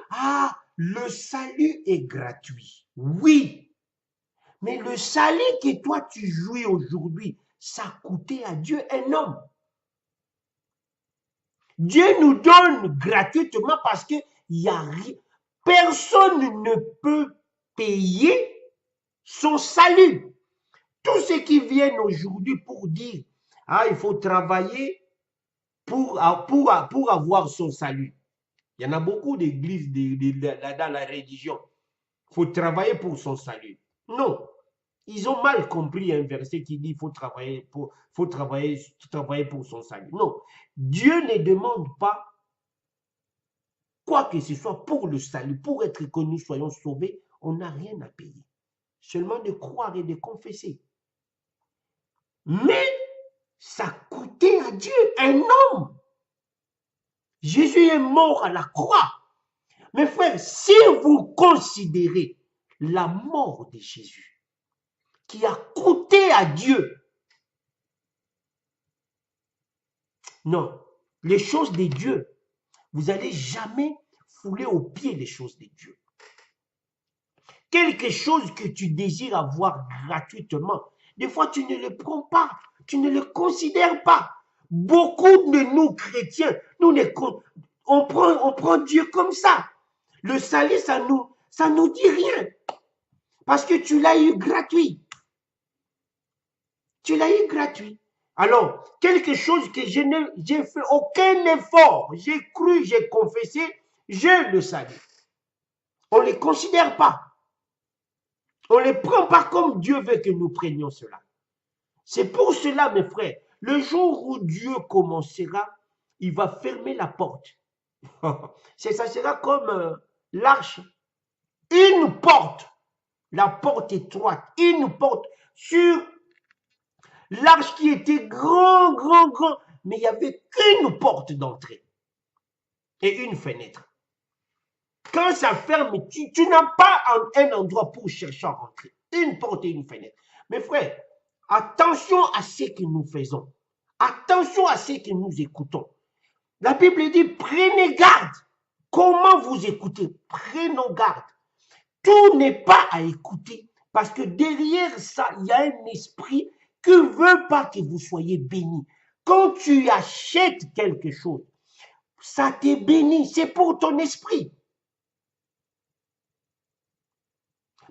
le salut est gratuit. Oui, mais le salut que toi tu jouis aujourd'hui, ça a coûté à Dieu un homme. Dieu nous donne gratuitement parce que personne ne peut payer son salut. Tous ceux qui viennent aujourd'hui pour dire, il faut travailler pour avoir son salut. Il y en a beaucoup d'églises dans la religion. Il faut travailler pour son salut. Non, ils ont mal compris un verset qui dit faut travailler pour son salut. Non, Dieu ne demande pas quoi que ce soit pour le salut, pour être que nous soyons sauvés. On n'a rien à payer. Seulement de croire et de confesser. Mais ça coûtait à Dieu un homme. Jésus est mort à la croix. Mes frères, si vous considérez la mort de Jésus, qui a coûté à Dieu, non, les choses de Dieu, vous n'allez jamais fouler aux pieds les choses de Dieu. Quelque chose que tu désires avoir gratuitement, des fois tu ne le prends pas, tu ne le considères pas. Beaucoup de nous chrétiens, on prend Dieu comme ça. Le salut, ça ne nous dit rien. Parce que tu l'as eu gratuit. Tu l'as eu gratuit. Alors, quelque chose que j'ai fait aucun effort, j'ai cru, j'ai confessé, je le salut. On ne les considère pas. On ne les prend pas comme Dieu veut que nous prenions cela. C'est pour cela, mes frères, le jour où Dieu commencera, il va fermer la porte. Ça sera comme l'arche. Une porte, la porte étroite, une porte sur l'arche qui était grand, mais il n'y avait qu'une porte d'entrée et une fenêtre. Quand ça ferme, tu n'as pas un endroit pour chercher à rentrer. Une porte et une fenêtre. Mes frères, attention à ce que nous faisons. Attention à ce que nous écoutons. La Bible dit, prenez garde. Comment vous écoutez? Prenons garde. Tout n'est pas à écouter parce que derrière ça, il y a un esprit qui ne veut pas que vous soyez bénis. Quand tu achètes quelque chose, ça t'est béni, c'est pour ton esprit.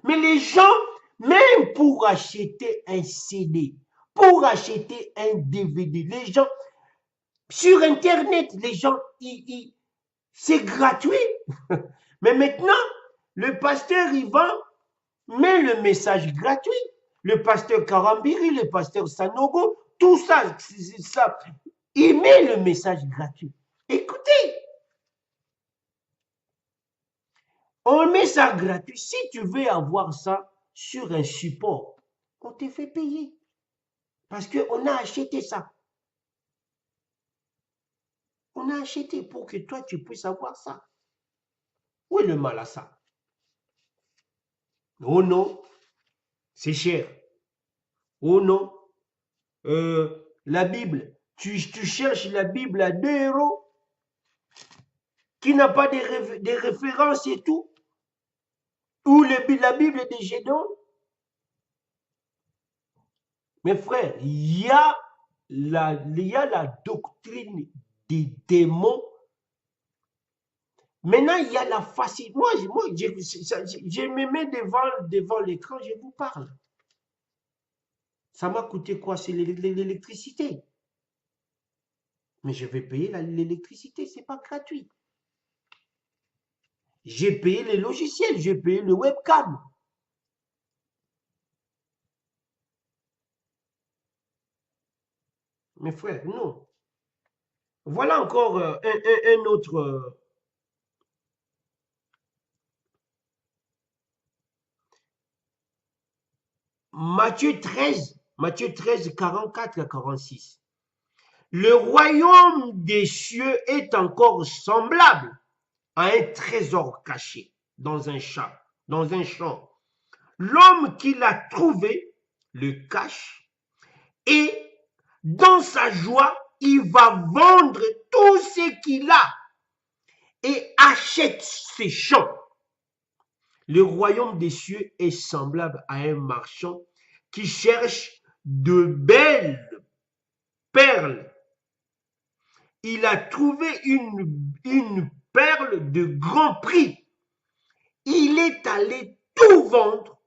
Mais les gens, même pour acheter un CD, pour acheter un DVD, les gens, sur Internet, les gens, c'est gratuit. Mais maintenant, le pasteur, il va mettre le message gratuit. Le pasteur Karambiri, le pasteur Sanogo, tout ça, il met le message gratuit. Écoutez, on met ça gratuit. Si tu veux avoir ça sur un support, on te fait payer. Parce qu'on a acheté ça. On a acheté pour que toi, tu puisses avoir ça. Où est le mal à ça? Oh non, c'est cher. Oh non, la Bible, tu cherches la Bible à 2 €, qui n'a pas des références et tout, ou la Bible de Gédon. Mes frères, il y a la doctrine des démons. Maintenant, il y a la facilité. Moi je me mets devant l'écran, je vous parle. Ça m'a coûté quoi? C'est l'électricité. Mais je vais payer l'électricité, ce n'est pas gratuit. J'ai payé les logiciels, j'ai payé le webcam. Mes frères, non. Voilà encore un autre... Matthieu 13, 44 à 46. Le royaume des cieux est encore semblable à un trésor caché dans un champ. L'homme qui l'a trouvé le cache et dans sa joie, il va vendre tout ce qu'il a et achète ses champs. Le royaume des cieux est semblable à un marchand qui cherche de belles perles. Il a trouvé une perle de grand prix. Il est allé tout vendre,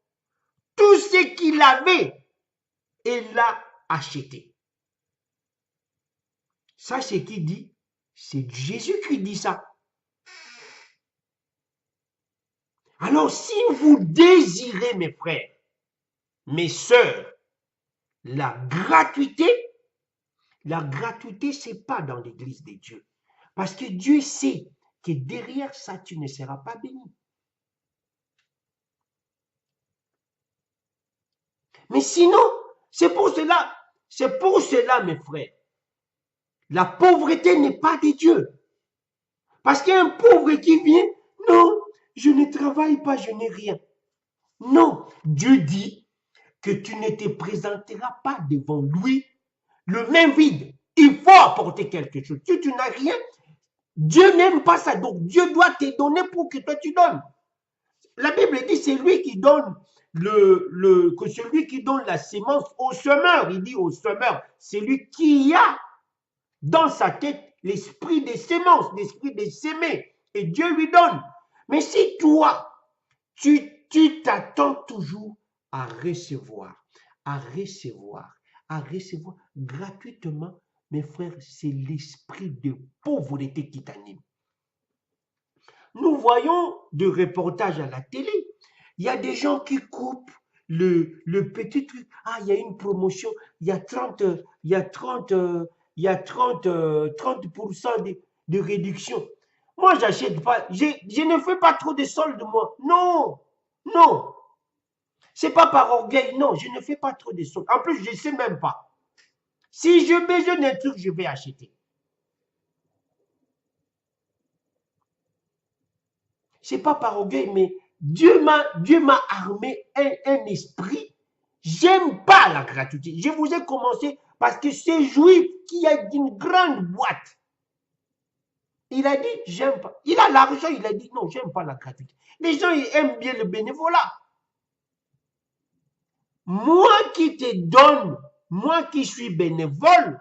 tout ce qu'il avait, et l'a acheté. Ça, c'est qui dit? C'est Jésus qui dit ça. Alors, si vous désirez, mes frères, mes sœurs, la gratuité, ce n'est pas dans l'église de Dieu. Parce que Dieu sait que derrière ça, tu ne seras pas béni. Mais sinon, c'est pour cela, mes frères, la pauvreté n'est pas de Dieu. Parce qu'il y a un pauvre qui vient, non, je ne travaille pas, je n'ai rien. Non, Dieu dit que tu ne te présenteras pas devant lui le main vide. Il faut apporter quelque chose. Si tu n'as rien, Dieu n'aime pas ça. Donc Dieu doit te donner pour que toi tu donnes. La Bible dit c'est lui qui donne celui qui donne la sémence au semeur. Il dit au semeur, c'est lui qui a dans sa tête l'esprit des sémences, l'esprit des sémés. Et Dieu lui donne. Mais si toi, Tu t'attends toujours à recevoir, à recevoir, à recevoir gratuitement. Mes frères, c'est l'esprit de pauvreté qui t'anime. Nous voyons de reportages à la télé. Il y a des gens qui coupent le petit truc. Ah, il y a une promotion, il y a 30, il y a 30, il y a 30, 30% de réduction. Moi, j'achète pas, je ne fais pas trop de soldes, moi. Non, non. C'est pas par orgueil, non, je ne fais pas trop de soldes. En plus, je ne sais même pas. Si j'ai besoin d'un truc, je vais acheter. C'est pas par orgueil, mais Dieu m'a armé un esprit. J'aime pas la gratuité. Je vous ai commencé parce que c'est Juif qui a une grande boîte. Il a dit, j'aime pas. Il a l'argent, il a dit, non, j'aime pas la gratuité. Les gens, ils aiment bien le bénévolat. Moi qui te donne, moi qui suis bénévole,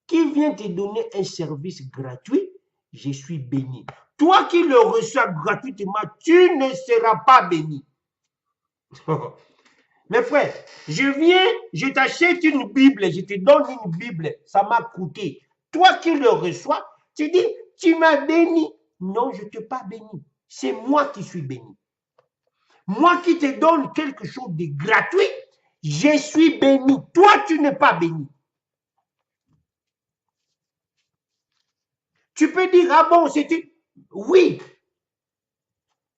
qui vient te donner un service gratuit, je suis béni. Toi qui le reçois gratuitement, tu ne seras pas béni. Mes frères, je t'achète une Bible, je te donne une Bible, ça m'a coûté. Toi qui le reçois, tu dis, tu m'as béni. Non, je ne t'ai pas béni. C'est moi qui suis béni. Moi qui te donne quelque chose de gratuit, je suis béni. Toi, tu n'es pas béni. Tu peux dire, ah bon, c'était... Oui.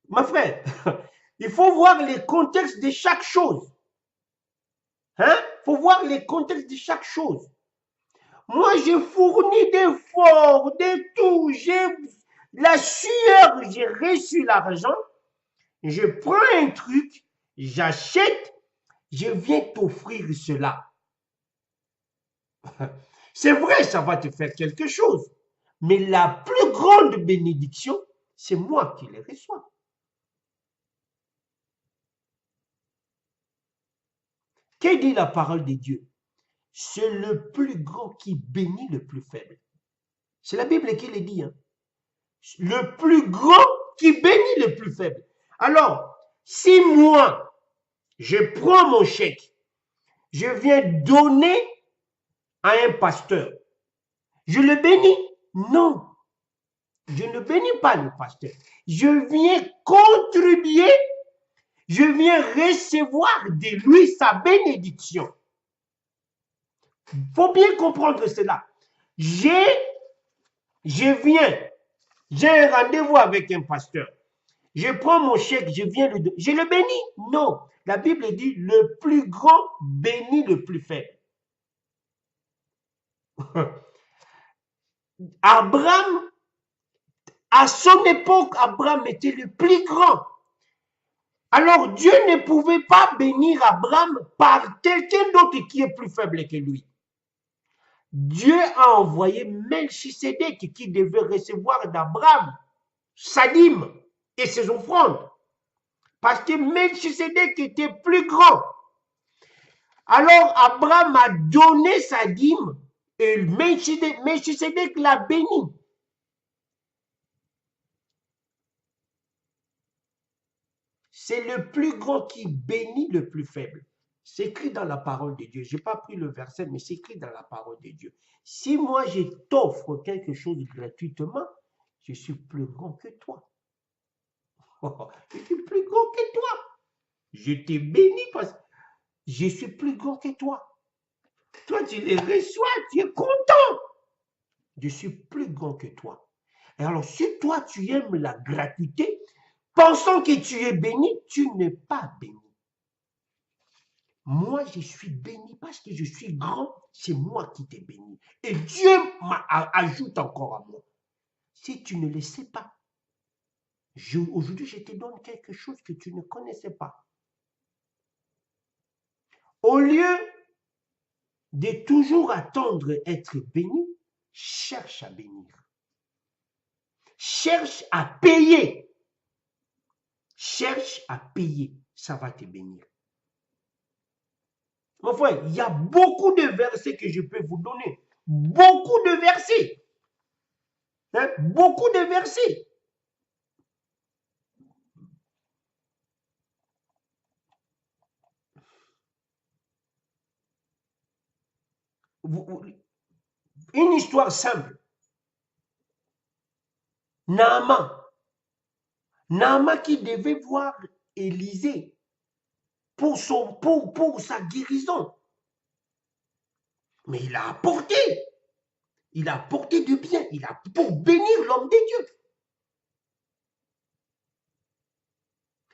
Ma frère, il faut voir les contextes de chaque chose. Hein? Il faut voir les contextes de chaque chose. Moi, j'ai fourni d'efforts, de tout. J'ai la sueur, j'ai reçu l'argent. Je prends un truc, j'achète, je viens t'offrir cela. C'est vrai, ça va te faire quelque chose. Mais la plus grande bénédiction, c'est moi qui les reçois. Que dit la parole de Dieu? C'est le plus grand qui bénit le plus faible. C'est la Bible qui le dit. Hein? Le plus grand qui bénit le plus faible. Alors, si moi, je prends mon chèque, je viens donner à un pasteur, je le bénis? Non, je ne bénis pas le pasteur. Je viens contribuer, je viens recevoir de lui sa bénédiction. Il faut bien comprendre cela. J'ai un rendez-vous avec un pasteur. Je prends mon chèque, je le bénis? Non. La Bible dit, le plus grand bénit le plus faible. Abraham, à son époque, Abraham était le plus grand. Alors Dieu ne pouvait pas bénir Abraham par quelqu'un d'autre qui est plus faible que lui. Dieu a envoyé Melchisédek qui devait recevoir d'Abraham sa dîme et ses offrandes. Parce que Melchisédek était plus grand. Alors Abraham a donné sa dîme et Melchisédek l'a béni. C'est le plus grand qui bénit le plus faible. C'est écrit dans la parole de Dieu. Je n'ai pas pris le verset, mais c'est écrit dans la parole de Dieu. Si moi je t'offre quelque chose gratuitement, je suis plus grand que toi. Je suis plus grand que toi. Je t'ai béni parce que je suis plus grand que toi. Toi, tu les reçois, tu es content. Je suis plus grand que toi. Et alors, si toi, tu aimes la gratuité, pensant que tu es béni, tu n'es pas béni. Moi, je suis béni parce que je suis grand, c'est moi qui t'ai béni. Et Dieu ajoute encore à moi. Si tu ne le sais pas, aujourd'hui, je te donne quelque chose que tu ne connaissais pas. Au lieu de toujours attendre être béni, cherche à bénir. Cherche à payer. Cherche à payer. Ça va te bénir. Mon frère, il y a beaucoup de versets que je peux vous donner. Beaucoup de versets. Hein? Beaucoup de versets. Une histoire simple. Naaman. Naaman qui devait voir Élisée pour sa guérison. Mais il a apporté du bien, pour bénir l'homme de Dieu.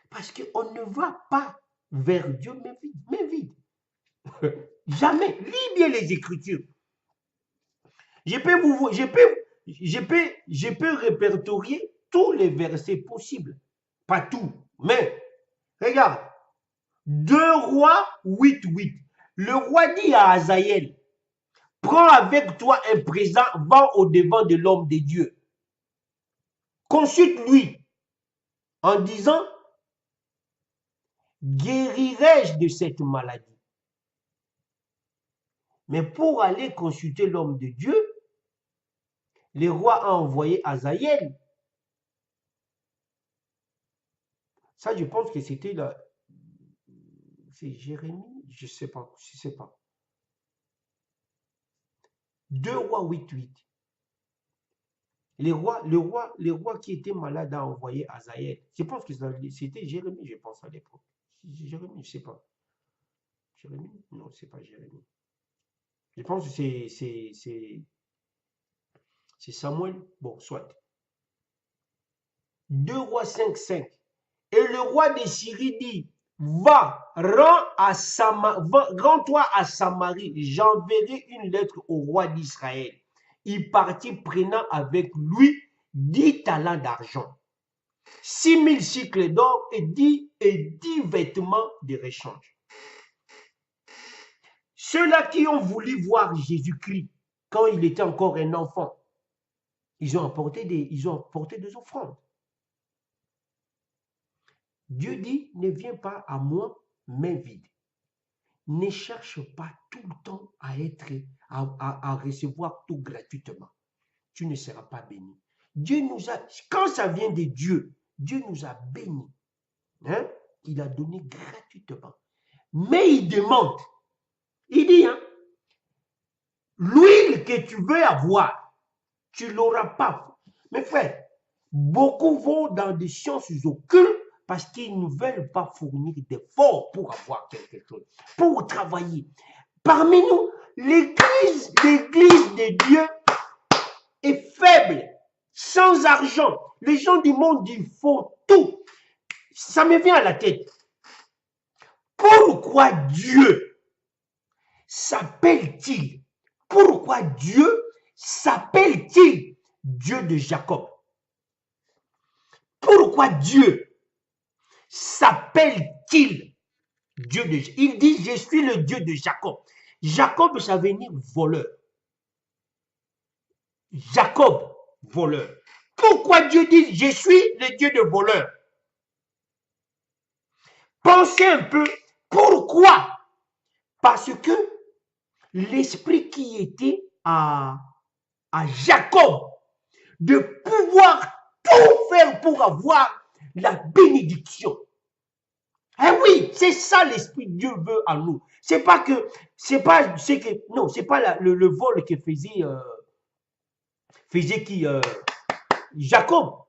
Parce qu'on ne va pas vers Dieu, mais vide. Jamais. Lis bien les Écritures. Je peux répertorier tous les versets possibles. Pas tout, mais regarde. 2 Rois 8:8. Le roi dit à Hazaël, prends avec toi un présent, va au-devant de l'homme de Dieu. Consulte-lui en disant, guérirai-je de cette maladie? Mais pour aller consulter l'homme de Dieu, le roi a envoyé Hazaël. Ça, je pense que c'était là. C'est Jérémie, je sais pas. 2 Rois 8:8. Le roi qui était malade a envoyé Hazaël. Je pense que c'était Jérémie, je pense à l'époque. Jérémie, je sais pas. Jérémie? Non, c'est pas Jérémie. Je pense que c'est Samuel. Bon, soit. 2 Rois 5:5. Et le roi de Syrie dit, rends-toi à Samarie, j'enverrai une lettre au roi d'Israël. Il partit prenant avec lui 10 talents d'argent, 6000 cycles d'or et 10 vêtements de rechange. Ceux-là qui ont voulu voir Jésus-Christ quand il était encore un enfant, ils ont apporté des offrandes. Dieu dit, ne viens pas à moi, main vide. Ne cherche pas tout le temps à recevoir tout gratuitement. Tu ne seras pas béni. Quand ça vient de Dieu, Dieu nous a bénis. Hein? Il a donné gratuitement. Mais il demande, il dit, l'huile que tu veux avoir, tu ne l'auras pas. Mes frères, beaucoup vont dans des sciences occultes parce qu'ils ne veulent pas fournir d'efforts pour avoir quelque chose, pour travailler. Parmi nous, l'église de Dieu est faible, sans argent. Les gens du monde, ils font tout. Ça me vient à la tête. Pourquoi Dieu s'appelle-t-il? Pourquoi Dieu s'appelle-t-il Dieu de Jacob? Pourquoi Dieu s'appelle-t-il Dieu de Jacob? Il dit, je suis le Dieu de Jacob. Jacob, ça veut dire voleur. Jacob, voleur. Pourquoi Dieu dit, je suis le Dieu de voleurs? Pensez un peu, pourquoi? Parce que l'esprit qui était à Jacob, de pouvoir tout faire pour avoir la bénédiction. Ah oui, c'est ça l'esprit de Dieu veut à nous. C'est pas le vol que faisait Jacob.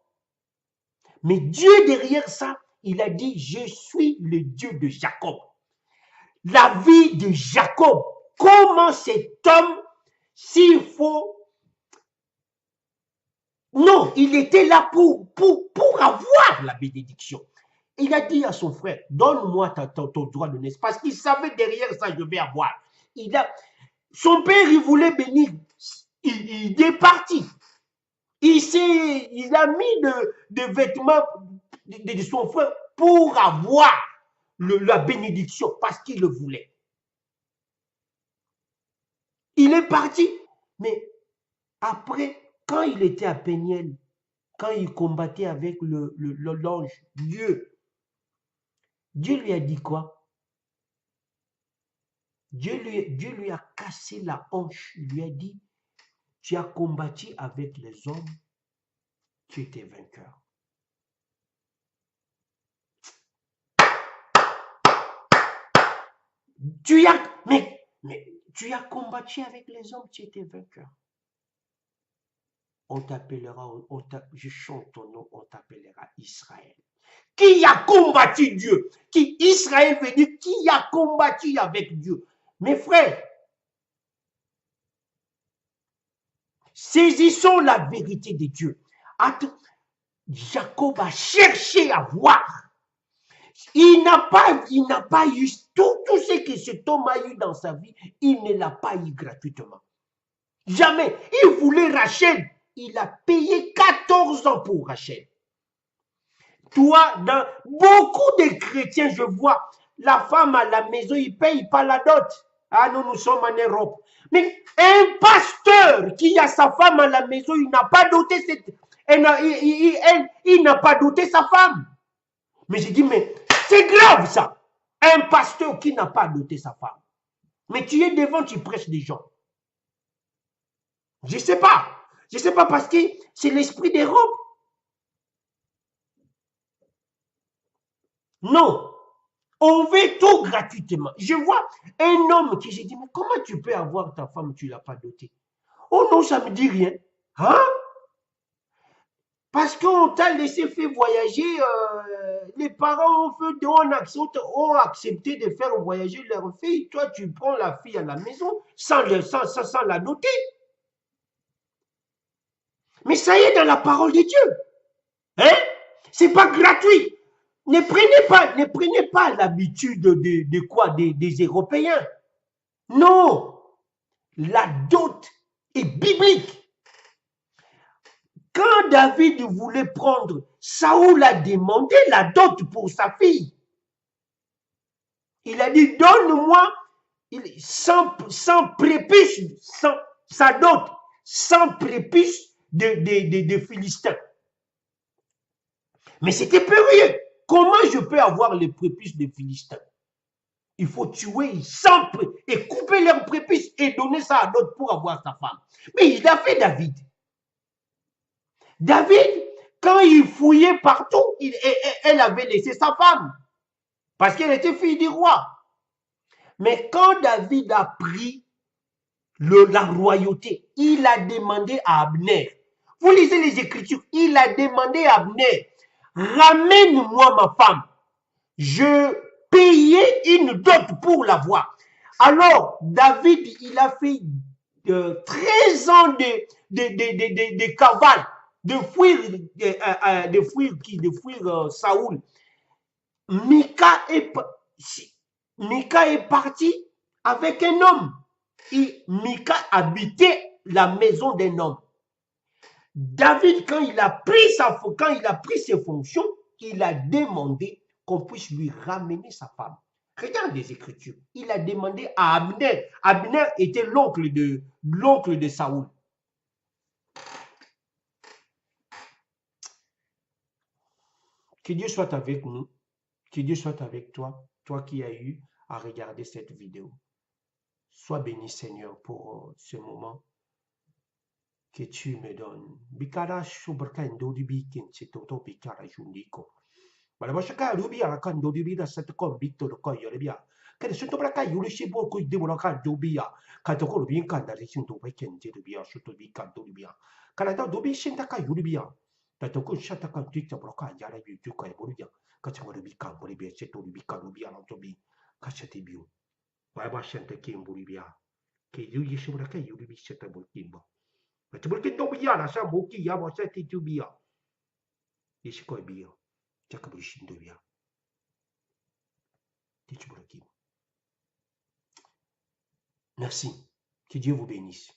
Mais Dieu derrière ça, il a dit, je suis le Dieu de Jacob. La vie de Jacob, comment cet homme, s'il faut... Non, il était là pour avoir la bénédiction. Il a dit à son frère, donne-moi ton droit de naissance, parce qu'il savait derrière ça, je vais avoir. Son père, il voulait bénir, il est parti. Il a mis des vêtements de son frère pour avoir la bénédiction, parce qu'il le voulait. Il est parti, mais après, quand il était à Péniel, quand il combattait avec l'ange, Dieu lui a dit quoi? Dieu lui a cassé la hanche. Il lui a dit, tu as combattu avec les hommes, tu étais vainqueur. Mais Tu as combattu avec les hommes, tu étais vainqueur. On t'appellera, je chante ton nom, on t'appellera Israël. Qui a combattu Dieu? Qui Israël veut dire qui a combattu avec Dieu? Mes frères, saisissons la vérité de Dieu. Jacob a cherché à voir. Il n'a pas eu tout ce que cet homme a eu dans sa vie, il ne l'a pas eu gratuitement. Jamais. Il voulait Rachel. Il a payé 14 ans pour Rachel. Toi, dans beaucoup de chrétiens, je vois, la femme à la maison, il ne paye pas la dot. Ah, nous sommes en Europe. Mais un pasteur qui a sa femme à la maison, il n'a pas doté il n'a pas doté sa femme. Mais j'ai dit, mais c'est grave ça. Un pasteur qui n'a pas doté sa femme. Mais tu es devant, tu prêches des gens. Je ne sais pas. Je ne sais pas parce que c'est l'esprit d'Europe. Non. On veut tout gratuitement. Je vois un homme qui, j'ai dit, mais comment tu peux avoir ta femme, tu ne l'as pas dotée? Oh non, ça ne me dit rien. Hein? Parce qu'on t'a laissé faire voyager, les parents ont accepté de faire voyager leur fille. Toi, tu prends la fille à la maison sans la doter. Mais ça y est dans la parole de Dieu. Hein? C'est pas gratuit. Ne prenez pas l'habitude de quoi? Des Européens. Non. La dot est biblique. Quand David voulait prendre, Saoul a demandé la dot pour sa fille. Il a dit, donne-moi sans prépuce, sa dot, sans prépuce de Philistins. Mais c'était périlleux. Comment je peux avoir les prépuces des Philistins? Il faut tuer et couper leurs prépuces et donner ça à d'autres pour avoir sa femme. Mais il a fait David. David, quand il fouillait partout, elle avait laissé sa femme. Parce qu'elle était fille du roi. Mais quand David a pris la royauté, il a demandé à Abner. Vous lisez les Écritures, il a demandé à Abner, ramène-moi ma femme. Je payais une dot pour l'avoir. Alors, David, il a fait 13 ans de cavale, de fuir Saoul. Mika est parti avec un homme. Et Mika habitait la maison d'un homme. David, quand il a pris ses fonctions, il a demandé qu'on puisse lui ramener sa femme. Regarde les Écritures. Il a demandé à Abner. Abner était l'oncle de Saoul. Que Dieu soit avec nous. Que Dieu soit avec toi. Toi qui as eu à regarder cette vidéo. Sois béni, Seigneur, pour ce moment que tu me donnes. Bikara shubrkando di bikin sitoto bikara jundiko. Malabashaka rubi arakan do di bida satkom bito do koyo rebia. Kada sunto braka yuri shibo ku de boraka do bia. Kato ko rubi kanda risinto baiken je bia suto bikan do bia. Kada do bi shintaka yuri bia. Tato ko shataka tita broka yara bi juka e boruja. Kacha mo rubi kan bori bia seto rubi kan rubi ala to bi. Kacha ti biu. Malabashante kim bori bia. Ke yuri shibraka yuri bi seta bolkimbo. Tu peux que tu biya na sa moki ya mo sa ti tu biya. Ici quoi biya. Tu as kabrishin de biya. Merci. Que Dieu vous bénisse.